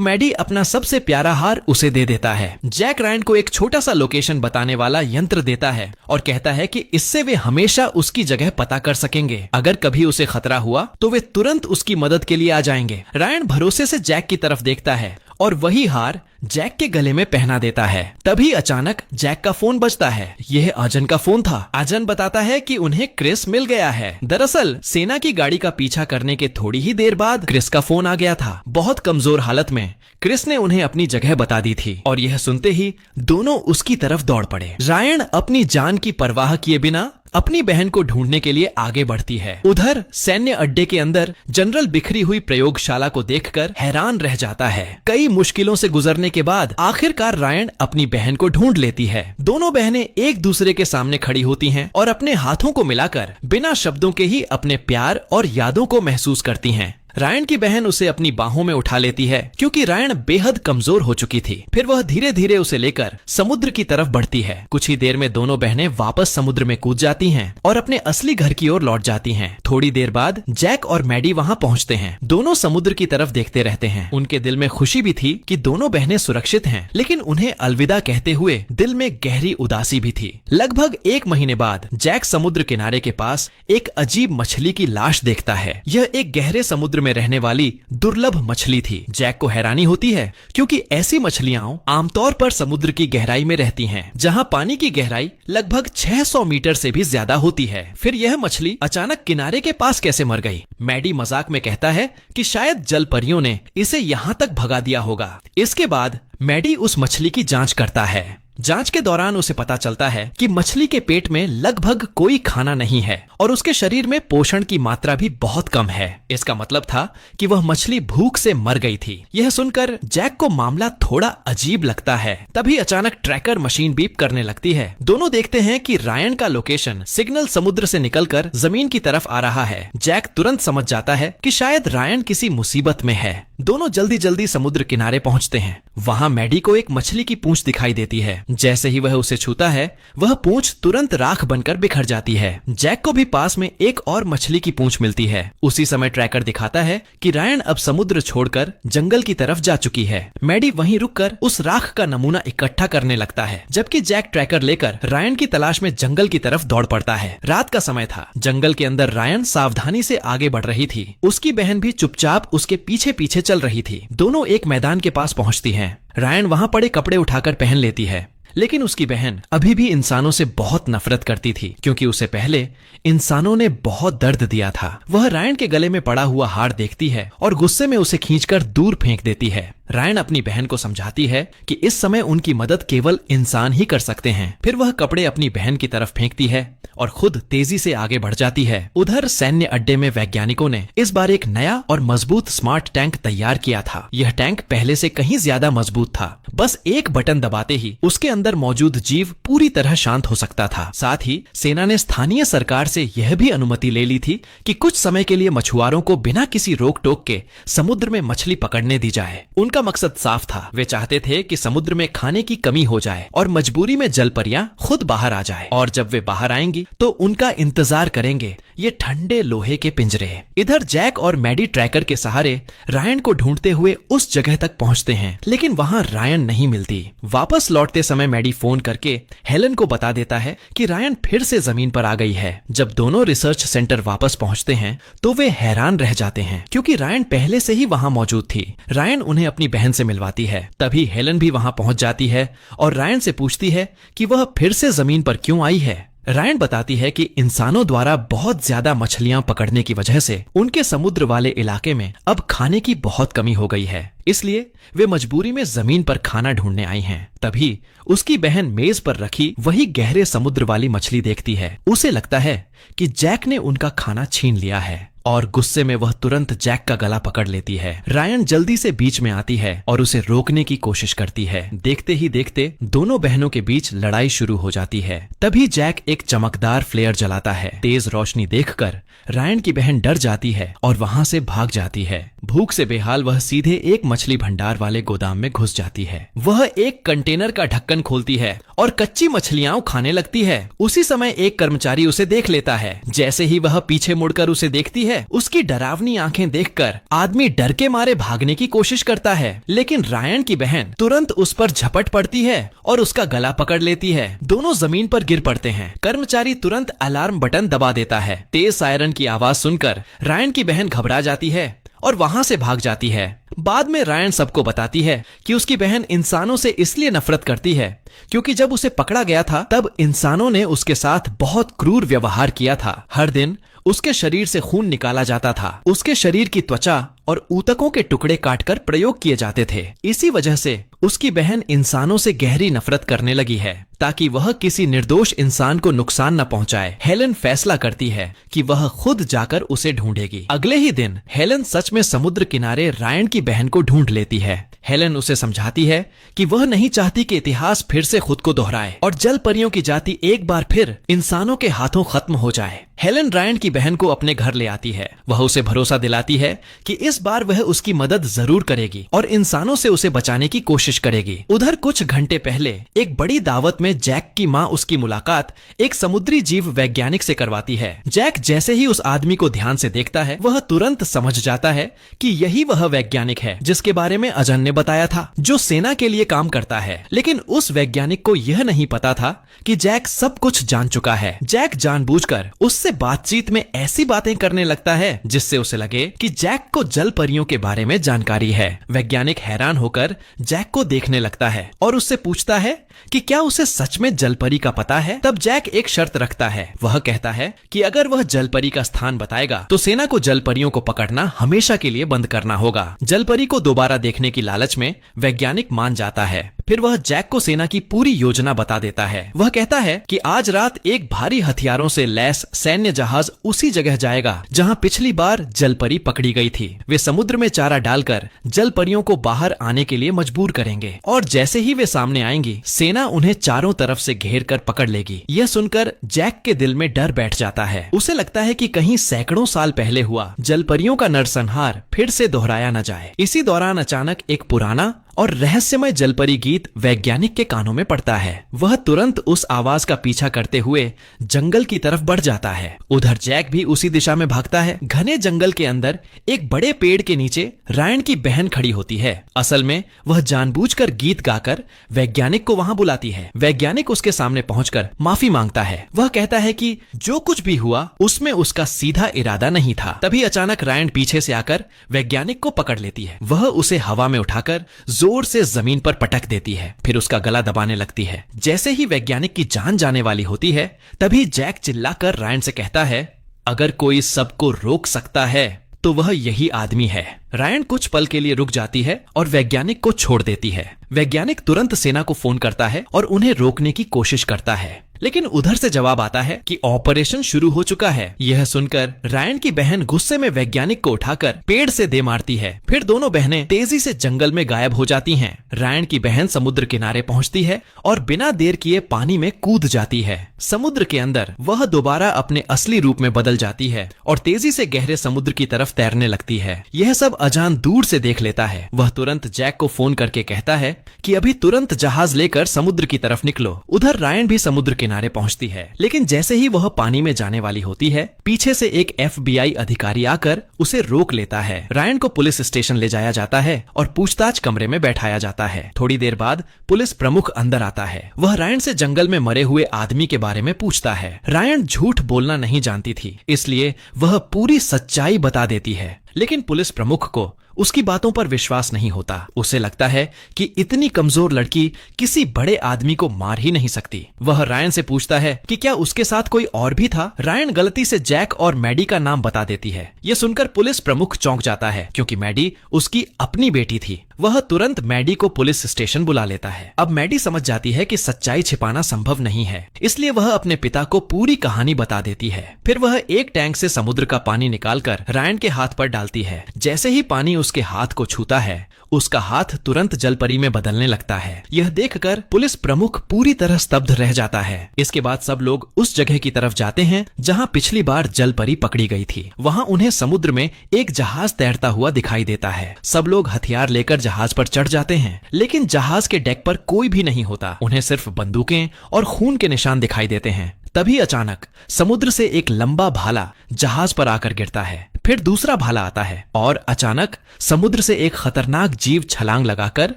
मैडी अपना सबसे प्यारा हार उसे दे देता है। जैक रायन को एक छोटा सा लोकेशन बताने वाला यंत्र देता है और कहता है कि इससे वे हमेशा उसकी जगह पता कर सकेंगे। अगर कभी उसे खतरा हुआ तो वे तुरंत उसकी मदद के लिए आ जाएंगे। रायन भरोसे से जैक की तरफ देखता है और वही हार जैक के गले में पहना देता है। तभी अचानक जैक का फोन बजता है। यह अजन का फोन था। अजन बताता है कि उन्हें क्रिस मिल गया है। दरअसल सेना की गाड़ी का पीछा करने के थोड़ी ही देर बाद क्रिस का फोन आ गया था। बहुत कमजोर हालत में क्रिस ने उन्हें अपनी जगह बता दी थी और यह सुनते ही दोनों उसकी तरफ दौड़ पड़े। रायन अपनी जान की परवाह किए बिना अपनी बहन को ढूंढने के लिए आगे बढ़ती है। उधर सैन्य अड्डे के अंदर जनरल बिखरी हुई प्रयोगशाला को देखकर हैरान रह जाता है। कई मुश्किलों से गुजरने के बाद आखिरकार रायन अपनी बहन को ढूंढ लेती है। दोनों बहनें एक दूसरे के सामने खड़ी होती हैं और अपने हाथों को मिलाकर बिना शब्दों के ही अपने प्यार और यादों को महसूस करती हैं। रायन की बहन उसे अपनी बाहों में उठा लेती है क्योंकि रायन बेहद कमजोर हो चुकी थी। फिर वह धीरे धीरे उसे लेकर समुद्र की तरफ बढ़ती है। कुछ ही देर में दोनों बहनें वापस समुद्र में कूद जाती हैं और अपने असली घर की ओर लौट जाती हैं। थोड़ी देर बाद जैक और मैडी वहां पहुंचते हैं। दोनों समुद्र की तरफ देखते रहते हैं। उनके दिल में खुशी भी थी कि दोनों बहनें सुरक्षित हैं, लेकिन उन्हें अलविदा कहते हुए दिल में गहरी उदासी भी थी। लगभग 1 महीने बाद जैक समुद्र किनारे के पास एक अजीब मछली की लाश देखता है। यह एक गहरे समुद्र में रहने वाली दुर्लभ मछली थी। जैक को हैरानी होती है क्योंकि ऐसी मछलियां आमतौर पर समुद्र की गहराई में रहती हैं, जहां पानी की गहराई लगभग 600 मीटर से भी ज्यादा होती है। फिर यह मछली अचानक किनारे के पास कैसे मर गई? मैडी मजाक में कहता है कि शायद जल परियों ने इसे यहां तक भगा दिया होगा। इसके बाद मैडी उस मछली की जांच करता है। जांच के दौरान उसे पता चलता है कि मछली के पेट में लगभग कोई खाना नहीं है और उसके शरीर में पोषण की मात्रा भी बहुत कम है। इसका मतलब था कि वह मछली भूख से मर गई थी। यह सुनकर जैक को मामला थोड़ा अजीब लगता है। तभी अचानक ट्रैकर मशीन बीप करने लगती है। दोनों देखते हैं कि रायन का लोकेशन सिग्नल समुद्र से निकलकर जमीन की तरफ आ रहा है। जैक तुरंत समझ जाता है कि शायद रायन किसी मुसीबत में है। दोनों जल्दी जल्दी समुद्र किनारे पहुंचते हैं। वहां मैडी को एक मछली की पूंछ दिखाई देती है। जैसे ही वह उसे छूता है, वह पूंछ तुरंत राख बनकर बिखर जाती है। जैक को भी पास में एक और मछली की पूंछ मिलती है। उसी समय ट्रैकर दिखाता है कि रायन अब समुद्र छोड़कर जंगल की तरफ जा चुकी है। मैडी वहीं रुककर उस राख का नमूना इकट्ठा करने लगता है, जबकि जैक ट्रैकर लेकर रायन की तलाश में जंगल की तरफ दौड़ पड़ता है। रात का समय था। जंगल के अंदर रायन सावधानी से आगे बढ़ रही थी। उसकी बहन भी चुपचाप उसके पीछे पीछे चल रही थी। दोनों एक मैदान के पास पहुंचती हैं। रायन वहां पड़े कपड़े उठाकर पहन लेती है, लेकिन उसकी बहन अभी भी इंसानों से बहुत नफरत करती थी क्योंकि उसे पहले इंसानों ने बहुत दर्द दिया था। वह रायन के गले में पड़ा हुआ हार देखती है और गुस्से में उसे खींचकर दूर फेंक देती है। रायन अपनी बहन को समझाती है कि इस समय उनकी मदद केवल इंसान ही कर सकते हैं। फिर वह कपड़े अपनी बहन की तरफ फेंकती है और खुद तेजी से आगे बढ़ जाती है। उधर सैन्य अड्डे में वैज्ञानिकों ने इस बार एक नया और मजबूत स्मार्ट टैंक तैयार किया था। यह टैंक पहले से कहीं ज्यादा मजबूत था। बस एक बटन दबाते ही उसके अंदर मौजूद जीव पूरी तरह शांत हो सकता था। साथ ही सेना ने स्थानीय सरकार से यह भी अनुमति ले ली थी कि कुछ समय के लिए मछुआरों को बिना किसी रोक टोक के समुद्र में मछली पकड़ने दी जाए। उनका मकसद साफ था। वे चाहते थे कि समुद्र में खाने की कमी हो जाए और मजबूरी में जल परियां खुद बाहर आ जाए, और जब वे बाहर आएंगी तो उनका इंतजार करेंगे ये ठंडे लोहे के पिंजरे। इधर जैक और मैडी ट्रैकर के सहारे रायन को ढूंढते हुए उस जगह तक पहुंचते हैं, लेकिन वहां रायन नहीं मिलती। वापस लौटते समय मैडी फोन करके हेलन को बता देता है कि रायन फिर से जमीन पर आ गई है। जब दोनों रिसर्च सेंटर वापस पहुंचते हैं तो वे हैरान रह जाते हैं क्योंकि रायन पहले से ही वहां मौजूद थी। रायन उन्हें अपनी बहन से मिलवाती है। तभी हेलन भी वहां पहुंच जाती है और रायन से पूछती है कि वह फिर से जमीन पर क्यों आई है। रायन बताती है कि इंसानों द्वारा बहुत ज्यादा मछलियां पकड़ने की वजह से उनके समुद्र वाले इलाके में अब खाने की बहुत कमी हो गई है, इसलिए वे मजबूरी में जमीन पर खाना ढूंढने आई हैं। तभी उसकी बहन मेज पर रखी वही गहरे समुद्र वाली मछली देखती है। उसे लगता है कि जैक ने उनका खाना छीन लिया है और गुस्से में वह तुरंत जैक का गला पकड़ लेती है। रायन जल्दी से बीच में आती है और उसे रोकने की कोशिश करती है। देखते ही देखते दोनों बहनों के बीच लड़ाई शुरू हो जाती है। तभी जैक एक चमकदार फ्लेयर जलाता है। तेज रोशनी देखकर रायन की बहन डर जाती है और वहां से भाग जाती है। भूख से बेहाल वह सीधे एक मछली भंडार वाले गोदाम में घुस जाती है। वह एक कंटेनर का ढक्कन खोलती है और कच्ची मछलियां खाने लगती है। उसी समय एक कर्मचारी उसे देख लेता है। जैसे ही वह पीछे मुड़कर उसे देखती है, उसकी डरावनी आंखें देखकर आदमी डर के मारे भागने की कोशिश करता है, लेकिन रायन की बहन तुरंत उस पर झपट पड़ती है और उसका गला पकड़ लेती है। दोनों जमीन पर गिर पड़ते हैं। कर्मचारी तुरंत अलार्म बटन दबा देता है। तेज सायरन की आवाज सुनकर रायन की बहन घबरा जाती है और वहां से भाग जाती है। बाद में रायन सबको बताती है कि उसकी बहन इंसानों से इसलिए नफरत करती है क्योंकि जब उसे पकड़ा गया था तब इंसानों ने उसके साथ बहुत क्रूर व्यवहार किया था। हर दिन उसके शरीर से खून निकाला जाता था। उसके शरीर की त्वचा और ऊतकों के टुकड़े काटकर प्रयोग किए जाते थे। इसी वजह से उसकी बहन इंसानों से गहरी नफरत करने लगी है ताकि वह किसी निर्दोष इंसान को नुकसान न पहुंचाए। हेलन फैसला करती है कि वह खुद जाकर उसे ढूंढेगी। अगले ही दिन हेलन सच में समुद्र किनारे रायन की बहन को ढूंढ लेती है। हेलन उसे समझाती है कि वह नहीं चाहती कि इतिहास फिर से खुद को दोहराए और जल परियों की जाति एक बार फिर इंसानों के हाथों खत्म हो जाए। हेलन रायन की बहन को अपने घर ले आती है। वह उसे भरोसा दिलाती है कि इस बार वह उसकी मदद जरूर करेगी और इंसानों से उसे बचाने की कोशिश करेगी। उधर कुछ घंटे पहले एक बड़ी दावत में जैक की माँ उसकी मुलाकात एक समुद्री जीव वैज्ञानिक से करवाती है। जैक जैसे ही उस आदमी को ध्यान से देखता है, वह तुरंत समझ जाता है कि यही वह वैज्ञानिक है जिसके बारे में अजन ने बताया था, जो सेना के लिए काम करता है। लेकिन उस वैज्ञानिक को यह नहीं पता था कि जैक सब कुछ जान चुका है। जैक जानबूझकर उससे बातचीत में ऐसी बातें करने लगता है जिससे उसे लगे कि जैक को जल परियों के बारे में जानकारी है। वैज्ञानिक हैरान होकर जैक को देखने लगता है और उससे पूछता है कि क्या उसे सच में जलपरी का पता है। तब जैक एक शर्त रखता है। वह कहता है कि अगर वह जलपरी का स्थान बताएगा तो सेना को जलपरियों को पकड़ना हमेशा के लिए बंद करना होगा। जलपरी को दोबारा देखने की लालच में वैज्ञानिक मान जाता है। फिर वह जैक को सेना की पूरी योजना बता देता है। वह कहता है कि आज रात एक भारी हथियारों से लैस सैन्य जहाज उसी जगह जाएगा जहां पिछली बार जलपरी पकड़ी गई थी। वे समुद्र में चारा डालकर जलपरियों को बाहर आने के लिए मजबूर करेंगे और जैसे ही वे सामने आएंगी, सेना उन्हें चारों तरफ से घेर कर पकड़ लेगी। यह सुनकर जैक के दिल में डर बैठ जाता है। उसे लगता है कि कहीं सैकड़ों साल पहले हुआ जलपरियों का नरसंहार फिर से दोहराया न जाए। इसी दौरान अचानक एक पुराना और रहस्यमय जलपरी गीत वैज्ञानिक के कानों में पड़ता है। वह तुरंत उस आवाज का पीछा करते हुए जंगल की तरफ बढ़ जाता है। उधर जैक भी उसी दिशा में भागता है। घने जंगल के अंदर एक बड़े पेड़ के नीचे रायन की बहन खड़ी होती है। असल में वह जानबूझकर गीत गाकर वैज्ञानिक को वहां बुलाती है। वैज्ञानिक उसके सामने पहुंचकर माफी मांगता है। वह कहता है कि जो कुछ भी हुआ उसमें उसका सीधा इरादा नहीं था। तभी अचानक रायन पीछे से आकर वैज्ञानिक को पकड़ लेती है। वह उसे हवा में उठाकर जोर से जमीन पर पटक देती है। फिर उसका गला दबाने लगती है। जैसे ही वैज्ञानिक की जान जाने वाली होती है, तभी जैक चिल्लाकर रायन से कहता है, अगर कोई सबको रोक सकता है तो वह यही आदमी है। रायन कुछ पल के लिए रुक जाती है और वैज्ञानिक को छोड़ देती है। वैज्ञानिक तुरंत सेना को फोन करता है और उन्हें रोकने की कोशिश करता है, लेकिन उधर से जवाब आता है कि ऑपरेशन शुरू हो चुका है। यह सुनकर रायन की बहन गुस्से में वैज्ञानिक को उठाकर पेड़ से दे मारती है। फिर दोनों बहनें तेजी से जंगल में गायब हो जाती हैं। रायन की बहन समुद्र किनारे पहुंचती है और बिना देर किए पानी में कूद जाती है। समुद्र के अंदर वह दोबारा अपने असली रूप में बदल जाती है और तेजी से गहरे समुद्र की तरफ तैरने लगती है। यह सब अजान दूर से देख लेता है। वह तुरंत जैक को फोन करके कहता है कि अभी तुरंत जहाज लेकर समुद्र की तरफ निकलो। उधर रायन भी समुद्र किनारे पहुंचती है, लेकिन जैसे ही वह पानी में जाने वाली होती है, पीछे से एक FBI अधिकारी आकर उसे रोक लेता है। रायन को पुलिस स्टेशन ले जाया जाता है और पूछताछ कमरे में बैठाया जाता है। थोड़ी देर बाद पुलिस प्रमुख अंदर आता है। वह रायन से जंगल में मरे हुए आदमी के बारे में पूछता है। रायन झूठ बोलना नहीं जानती थी, इसलिए वह पूरी सच्चाई बता देती है, लेकिन पुलिस प्रमुख को उसकी बातों पर विश्वास नहीं होता। उसे लगता है कि इतनी कमजोर लड़की किसी बड़े आदमी को मार ही नहीं सकती। वह रायन से पूछता है कि क्या उसके साथ कोई और भी था। रायन गलती से जैक और मैडी का नाम बता देती है। यह सुनकर पुलिस प्रमुख चौंक जाता है, क्योंकि मैडी उसकी अपनी बेटी थी। वह तुरंत मैडी को पुलिस स्टेशन बुला लेता है। अब मैडी समझ जाती है कि सच्चाई छिपाना संभव नहीं है, इसलिए वह अपने पिता को पूरी कहानी बता देती है। फिर वह एक टैंक से समुद्र का पानी निकालकर रायन के हाथ पर डालती है। जैसे ही पानी उसके हाथ को छूता है, उसका हाथ तुरंत जलपरी में बदलने लगता है। यह देखकर पुलिस प्रमुख पूरी तरह स्तब्ध रह जाता है। इसके बाद सब लोग उस जगह की तरफ जाते हैं जहां पिछली बार जलपरी पकड़ी गई थी। वहां उन्हें समुद्र में एक जहाज तैरता हुआ दिखाई देता है। सब लोग हथियार लेकर जहाज पर चढ़ जाते हैं, लेकिन जहाज के डेक पर कोई भी नहीं होता। उन्हें सिर्फ बंदूकें और खून के निशान दिखाई देते हैं। तभी अचानक समुद्र से एक लंबा भाला जहाज पर आकर गिरता है। फिर दूसरा भाला आता है और अचानक समुद्र से एक खतरनाक जीव छलांग लगाकर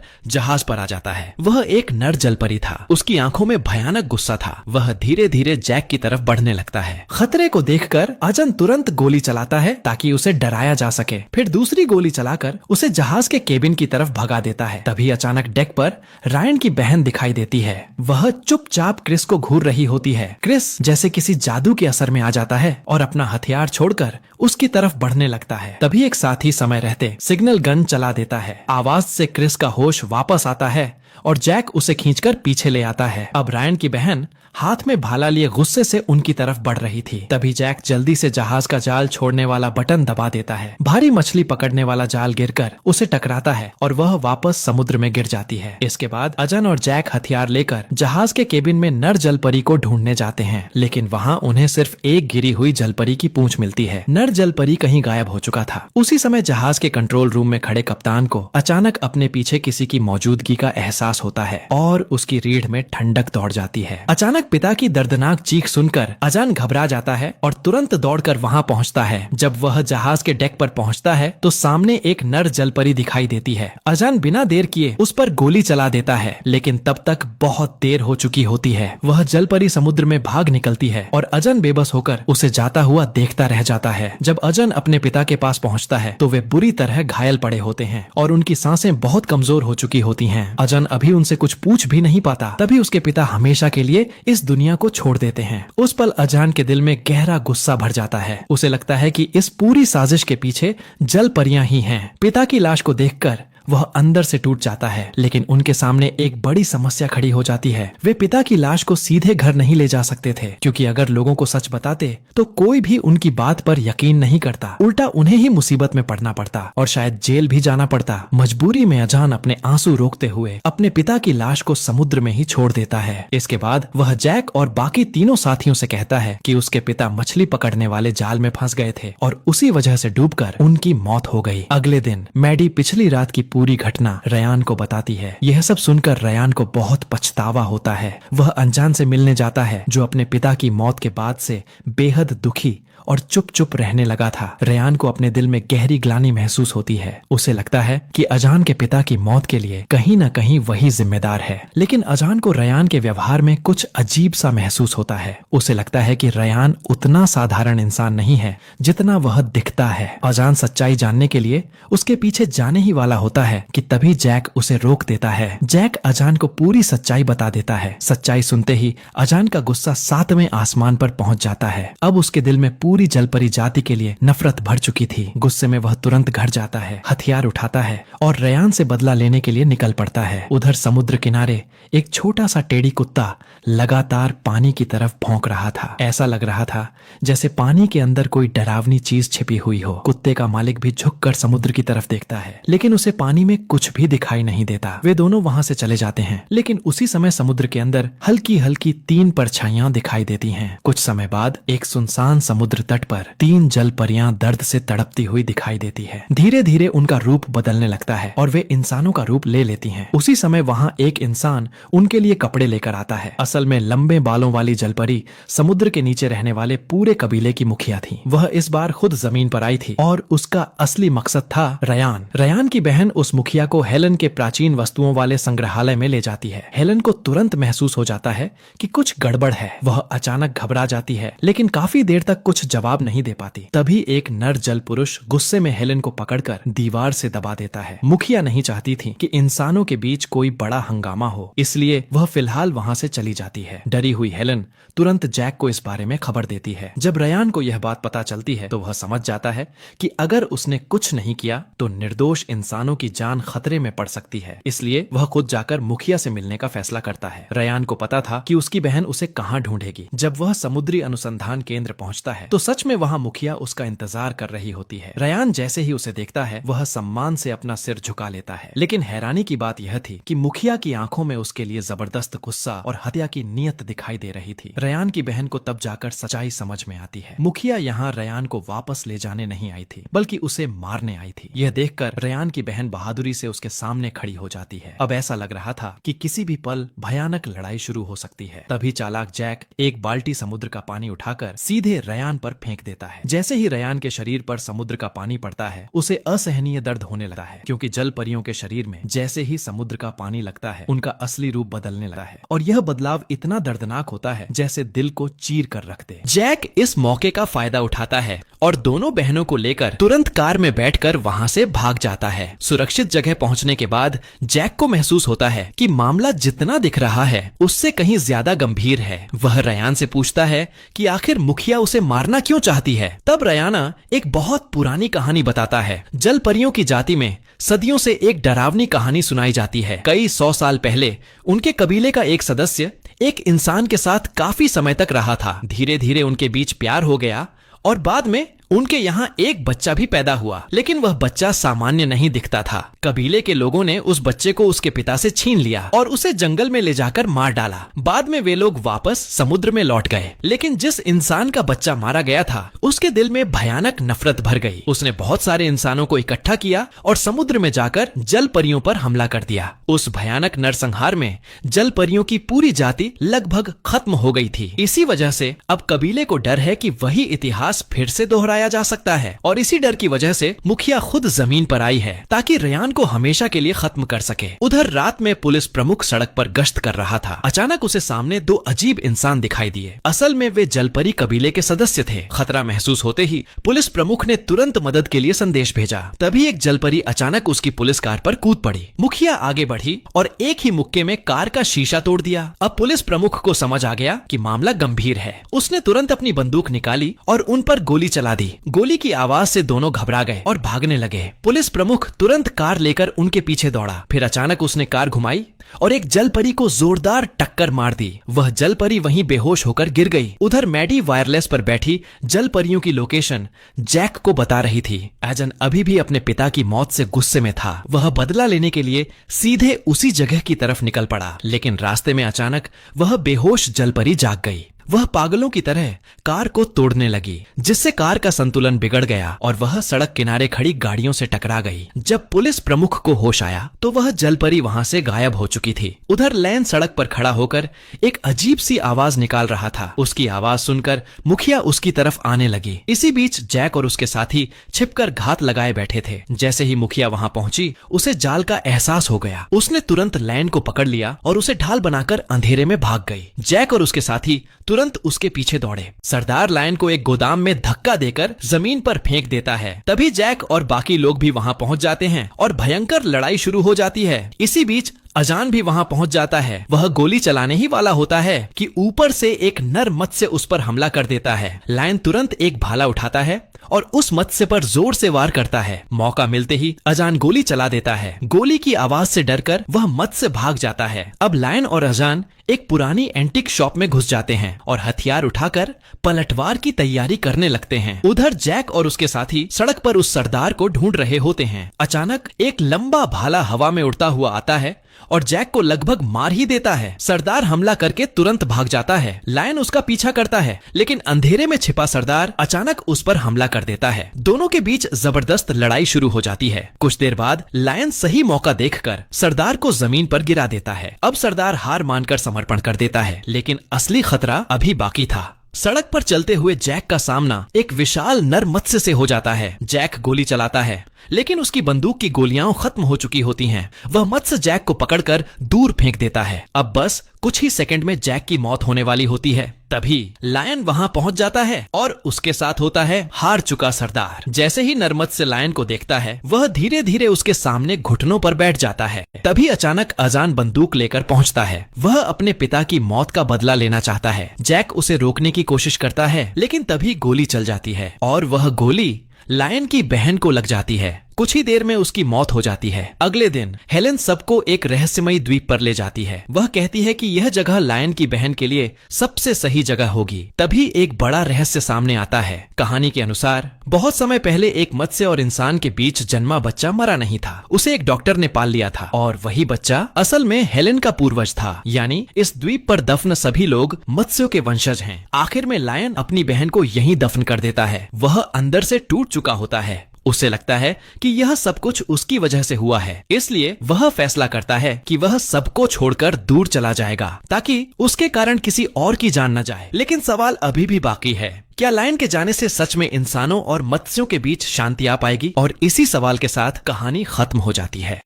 जहाज पर आ जाता है। वह एक नर जलपरी था। उसकी आंखों में भयानक गुस्सा था। वह धीरे धीरे जैक की तरफ बढ़ने लगता है। खतरे को देखकर अजन तुरंत गोली चलाता है ताकि उसे डराया जा सके। फिर दूसरी गोली चलाकर उसे जहाज के केबिन की तरफ भगा देता है। तभी अचानक डेक पर रायन की बहन दिखाई देती है। वह चुपचाप क्रिस को घूर रही होती है। क्रिस जैसे किसी जादू के असर में आ जाता है और अपना हथियार छोड़कर उसकी तरफ बढ़ने लगता है। तभी एक साथी समय रहते सिग्नल गन चला देता है। आवाज से क्रिस का होश वापस आता है और जैक उसे खींचकर पीछे ले आता है। अब रायन की बहन हाथ में भाला लिए गुस्से से उनकी तरफ बढ़ रही थी। तभी जैक जल्दी से जहाज का जाल छोड़ने वाला बटन दबा देता है। भारी मछली पकड़ने वाला जाल गिरकर उसे टकराता है और वह वापस समुद्र में गिर जाती है। इसके बाद अजन और जैक हथियार लेकर जहाज के केबिन में नर जलपरी को ढूंढने जाते हैं, लेकिन वहाँ उन्हें सिर्फ एक गिरी हुई जलपरी की पूंछ मिलती है। नर जलपरी कहीं गायब हो चुका था। उसी समय जहाज के कंट्रोल रूम में खड़े कप्तान को अचानक अपने पीछे किसी की मौजूदगी का एहसास होता है और उसकी रीढ़ में ठंडक दौड़ जाती है। अचानक पिता की दर्दनाक चीख सुनकर अजान घबरा जाता है और तुरंत दौड़कर वहां पहुंचता है। जब वह जहाज के डेक पर पहुंचता है तो सामने एक नर जलपरी दिखाई देती है। अजान बिना देर किए उस पर गोली चला देता है, लेकिन तब तक बहुत देर हो चुकी होती है। वह जलपरी समुद्र में भाग निकलती है और अजन बेबस होकर उसे जाता हुआ देखता रह जाता है। जब अजन अपने पिता के पास पहुंचता है तो वे बुरी तरह घायल पड़े होते हैं और उनकी सांसें बहुत कमजोर हो चुकी होती हैं। अजन अभी उनसे कुछ पूछ भी नहीं पाता। तभी उसके पिता हमेशा के लिए इस दुनिया को छोड़ देते हैं। उस पल अजान के दिल में गहरा गुस्सा भर जाता है। उसे लगता है कि इस पूरी साजिश के पीछे जलपरियां ही हैं। पिता की लाश को देखकर वह अंदर से टूट जाता है, लेकिन उनके सामने एक बड़ी समस्या खड़ी हो जाती है। वे पिता की लाश को सीधे घर नहीं ले जा सकते थे, क्योंकि अगर लोगों को सच बताते तो कोई भी उनकी बात पर यकीन नहीं करता। उल्टा उन्हें ही मुसीबत में पड़ना पड़ता और शायद जेल भी जाना पड़ता। मजबूरी में अजान अपने आंसू रोकते हुए अपने पिता की लाश को समुद्र में ही छोड़ देता है। इसके बाद वह जैक और बाकी तीनों साथियों से कहता है कि उसके पिता मछली पकड़ने वाले जाल में फंस गए थे और उसी वजह से डूबकर उनकी मौत हो गई। अगले दिन मैडी पिछली रात की पूरी घटना रयान को बताती है। यह सब सुनकर रयान को बहुत पछतावा होता है। वह अनजान से मिलने जाता है जो अपने पिता की मौत के बाद से बेहद दुखी और चुप चुप रहने लगा था। रयान को अपने दिल में गहरी ग्लानि महसूस होती है। उसे लगता है कि अजान के पिता की मौत के लिए कहीं न कहीं वही जिम्मेदार है, लेकिन अजान को रयान के व्यवहार में कुछ अजीब सा महसूस होता है। उसे लगता है कि रयान उतना साधारण इंसान नहीं है जितना वह दिखता है। अजान सच्चाई जानने के लिए उसके पीछे जाने ही वाला होता है कि तभी जैक उसे रोक देता है। जैक अजान को पूरी सच्चाई बता देता है। सच्चाई सुनते ही अजान का गुस्सा 7वें आसमान पर पहुंच जाता है। अब उसके दिल में पूरी जलपरी जाति के लिए नफरत भर चुकी थी। गुस्से में वह तुरंत घर जाता है, हथियार उठाता है और रयान से बदला लेने के लिए निकल पड़ता है। उधर समुद्र किनारे एक छोटा सा टेढ़ी कुत्ता लगातार पानी की तरफ भौंक रहा था। ऐसा लग रहा था जैसे पानी के अंदर कोई डरावनी चीज छिपी हुई हो। कुत्ते का मालिक भी झुककर समुद्र की तरफ देखता है, लेकिन उसे पानी में कुछ भी दिखाई नहीं देता। वे दोनों वहां से चले जाते हैं, लेकिन उसी समय समुद्र के अंदर हल्की हल्की 3 परछाइयां दिखाई देती हैं। कुछ समय बाद एक सुनसान समुद्र तट पर 3 जलपरियां दर्द से तड़पती हुई दिखाई देती है। धीरे धीरे उनका रूप बदलने लगता है और वे इंसानों का रूप ले लेती हैं। उसी समय वहां एक इंसान उनके लिए कपड़े लेकर आता है। असल में लंबे बालों वाली जलपरी समुद्र के नीचे रहने वाले पूरे कबीले की मुखिया थी। वह इस बार खुद जमीन पर आई थी और उसका असली मकसद था रयान। रयान की बहन उस मुखिया को हेलन के प्राचीन वस्तुओं वाले संग्रहालय में ले जाती है। हेलन को तुरंत महसूस हो जाता है कि कुछ गड़बड़ है। वह अचानक घबरा जाती है, लेकिन काफी देर तक कुछ जवाब नहीं दे पाती। तभी एक नर जल पुरुष गुस्से में हेलेन को पकड़कर दीवार से दबा देता है। मुखिया नहीं चाहती थी कि इंसानों के बीच कोई बड़ा हंगामा हो, इसलिए वह फिलहाल वहां से चली जाती है। डरी हुई हेलेन तुरंत जैक को इस बारे में खबर देती है। जब रयान को यह बात पता चलती है तो वह समझ जाता है कि अगर उसने कुछ नहीं किया तो निर्दोष इंसानों की जान खतरे में पड़ सकती है। इसलिए वह खुद जाकर मुखिया से मिलने का फैसला करता है। रयान को पता था कि उसकी बहन उसे कहाँ ढूंढेगी। जब वह समुद्री अनुसंधान केंद्र पहुंचता है तो सच में वहां मुखिया उसका इंतजार कर रही होती है। रयान जैसे ही उसे देखता है वह सम्मान से अपना सिर झुका लेता है। लेकिन हैरानी की बात यह थी कि मुखिया की आंखों में उसके लिए जबरदस्त गुस्सा और हत्या की नीयत दिखाई दे रही थी। रयान की बहन को तब जाकर सच्चाई समझ में आती है। मुखिया यहाँ रयान को वापस ले जाने नहीं आई थी, बल्कि उसे मारने आई थी। यह देखकर रयान की बहन बहादुरी से उसके सामने खड़ी हो जाती है। अब ऐसा लग रहा था कि किसी भी पल भयानक लड़ाई शुरू हो सकती है। तभी चालाक जैक एक बाल्टी समुद्र का पानी उठाकर सीधे रयान पर फेंक देता है। जैसे ही रयान के शरीर पर समुद्र का पानी पड़ता है उसे असहनीय दर्द होने लगता है, क्योंकि जल परियों के शरीर में जैसे ही समुद्र का पानी लगता है उनका असली रूप बदलने लगता है और यह बदलाव इतना दर्दनाक होता है जैसे दिल को चीर कर रख दे। जैक इस मौके का फायदा उठाता है और दोनों बहनों को लेकर तुरंत कार में बैठकर वहां से भाग जाता है। सुरक्षित जगह पहुंचने के बाद जैक को महसूस होता है कि मामला जितना दिख रहा है उससे कहीं ज्यादा गंभीर है। वह रयान से पूछता है कि आखिर मुखिया उसे मारना क्यों चाहती है। तब रयाना एक बहुत पुरानी कहानी बताता है। जल परियों की जाति में सदियों से एक डरावनी कहानी सुनाई जाती है। कई 100 साल पहले उनके कबीले का एक सदस्य एक इंसान के साथ काफी समय तक रहा था। धीरे धीरे उनके बीच प्यार हो गया और बाद में उनके यहाँ एक बच्चा भी पैदा हुआ, लेकिन वह बच्चा सामान्य नहीं दिखता था। कबीले के लोगों ने उस बच्चे को उसके पिता से छीन लिया और उसे जंगल में ले जाकर मार डाला। बाद में वे लोग वापस समुद्र में लौट गए, लेकिन जिस इंसान का बच्चा मारा गया था उसके दिल में भयानक नफरत भर गई। उसने बहुत सारे इंसानों को इकट्ठा किया और समुद्र में जाकर जल परियों पर हमला कर दिया। उस भयानक नरसंहार में जल परियों की पूरी जाति लगभग खत्म हो गई थी। इसी वजह से अब कबीले को डर है कि वही इतिहास फिर से दोहराया जा सकता है और इसी डर की वजह से मुखिया खुद जमीन पर आई है ताकि रयान को हमेशा के लिए खत्म कर सके। उधर रात में पुलिस प्रमुख सड़क पर गश्त कर रहा था। अचानक उसे सामने दो अजीब इंसान दिखाई दिए। असल में वे जलपरी कबीले के सदस्य थे। खतरा महसूस होते ही पुलिस प्रमुख ने तुरंत मदद के लिए संदेश भेजा। तभी एक जलपरी अचानक उसकी पुलिस कार पर कूद पड़ी। मुखिया आगे बढ़ी और एक ही मुक्के में कार का शीशा तोड़ दिया। अब पुलिस प्रमुख को समझ आ गया कि मामला गंभीर है। उसने तुरंत अपनी बंदूक निकाली और उन पर गोली चला दी। गोली की आवाज से दोनों घबरा गए और भागने लगे। पुलिस प्रमुख तुरंत कार लेकर उनके पीछे दौड़ा। फिर अचानक उसने कार घुमाई और एक जलपरी को जोरदार टक्कर मार दी। वह जलपरी वहीं बेहोश होकर गिर गई। उधर मैडी वायरलेस पर बैठी जलपरियों की लोकेशन जैक को बता रही थी। एजन अभी भी अपने पिता की मौत से गुस्से में था। वह बदला लेने के लिए सीधे उसी जगह की तरफ निकल पड़ा, लेकिन रास्ते में अचानक वह बेहोश जलपरी जाग गई। वह पागलों की तरह कार को तोड़ने लगी, जिससे कार का संतुलन बिगड़ गया और वह सड़क किनारे खड़ी गाड़ियों से टकरा गई। जब पुलिस प्रमुख को होश आया तो वह जलपरी वहां से गायब हो चुकी थी। उधर लैन सड़क पर खड़ा होकर एक अजीब सी आवाज निकाल रहा था। उसकी आवाज सुनकर मुखिया उसकी तरफ आने लगी। इसी बीच जैक और उसके साथी छिपकर घात लगाए बैठे थे। जैसे ही मुखिया वहां पहुंची उसे जाल का एहसास हो गया। उसने तुरंत लैन को पकड़ लिया और उसे ढाल बनाकर अंधेरे में भाग गई। जैक और उसके साथी तुरंत उसके पीछे दौड़े। सरदार लायन को एक गोदाम में धक्का देकर जमीन पर फेंक देता है। तभी जैक और बाकी लोग भी वहां पहुंच जाते हैं और भयंकर लड़ाई शुरू हो जाती है। इसी बीच अजान भी वहां पहुंच जाता है। वह गोली चलाने ही वाला होता है कि ऊपर से एक नर मत्स्य उस पर हमला कर देता है। लायन तुरंत एक भाला उठाता है और उस मत्स्य पर जोर से वार करता है। मौका मिलते ही अजान गोली चला देता है। गोली की आवाज से डरकर वह मत्स्य भाग जाता है। अब लायन और अजान एक पुरानी एंटीक शॉप में घुस जाते हैं और हथियार उठाकर पलटवार की तैयारी करने लगते हैं। उधर जैक और उसके साथी सड़क पर उस सरदार को ढूंढ रहे होते हैं। अचानक एक लंबा भाला हवा में उड़ता हुआ आता है और जैक को लगभग मार ही देता है। सरदार हमला करके तुरंत भाग जाता है। लायन उसका पीछा करता है, लेकिन अंधेरे में छिपा सरदार अचानक उस पर हमला कर देता है। दोनों के बीच जबरदस्त लड़ाई शुरू हो जाती है। कुछ देर बाद लायन सही मौका देखकर सरदार को जमीन पर गिरा देता है। अब सरदार हार मानकर समर्पण कर देता है, लेकिन असली खतरा अभी बाकी था। सड़क पर चलते हुए जैक का सामना एक विशाल नर मत्स्य से हो जाता है। जैक गोली चलाता है, लेकिन उसकी बंदूक की गोलियां खत्म हो चुकी होती हैं। वह मत्स्य जैक को पकड़कर दूर फेंक देता है। अब बस कुछ ही सेकंड में जैक की मौत होने वाली होती है। तभी लायन वहां पहुंच जाता है और उसके साथ होता है हार चुका सरदार। जैसे ही नरमत्स्य लायन को देखता है, वह धीरे धीरे उसके सामने घुटनों पर बैठ जाता है। तभी अचानक अजान बंदूक लेकर पहुंचता है। वह अपने पिता की मौत का बदला लेना चाहता है। जैक उसे रोकने की कोशिश करता है, लेकिन तभी गोली चल जाती है और वह गोली लायन की बहन को लग जाती है। कुछ ही देर में उसकी मौत हो जाती है। अगले दिन हेलेन सबको एक रहस्यमयी द्वीप पर ले जाती है। वह कहती है कि यह जगह लायन की बहन के लिए सबसे सही जगह होगी। तभी एक बड़ा रहस्य सामने आता है। कहानी के अनुसार बहुत समय पहले एक मत्स्य और इंसान के बीच जन्मा बच्चा मरा नहीं था। उसे एक डॉक्टर ने पाल लिया था और वही बच्चा असल में हेलेन का पूर्वज था। यानी इस द्वीप पर दफन सभी लोग मत्स्यों के वंशज हैं। आखिर में लायन अपनी बहन को यहीं दफन कर देता है। वह अंदर से टूट चुका होता है। उसे लगता है कि यह सब कुछ उसकी वजह से हुआ है, इसलिए वह फैसला करता है कि वह सबको छोड़कर दूर चला जाएगा ताकि उसके कारण किसी और की जान न जाए। लेकिन सवाल अभी भी बाकी है, क्या लायन के जाने से सच में इंसानों और मत्स्यों के बीच शांति आ पाएगी? और इसी सवाल के साथ कहानी खत्म हो जाती है।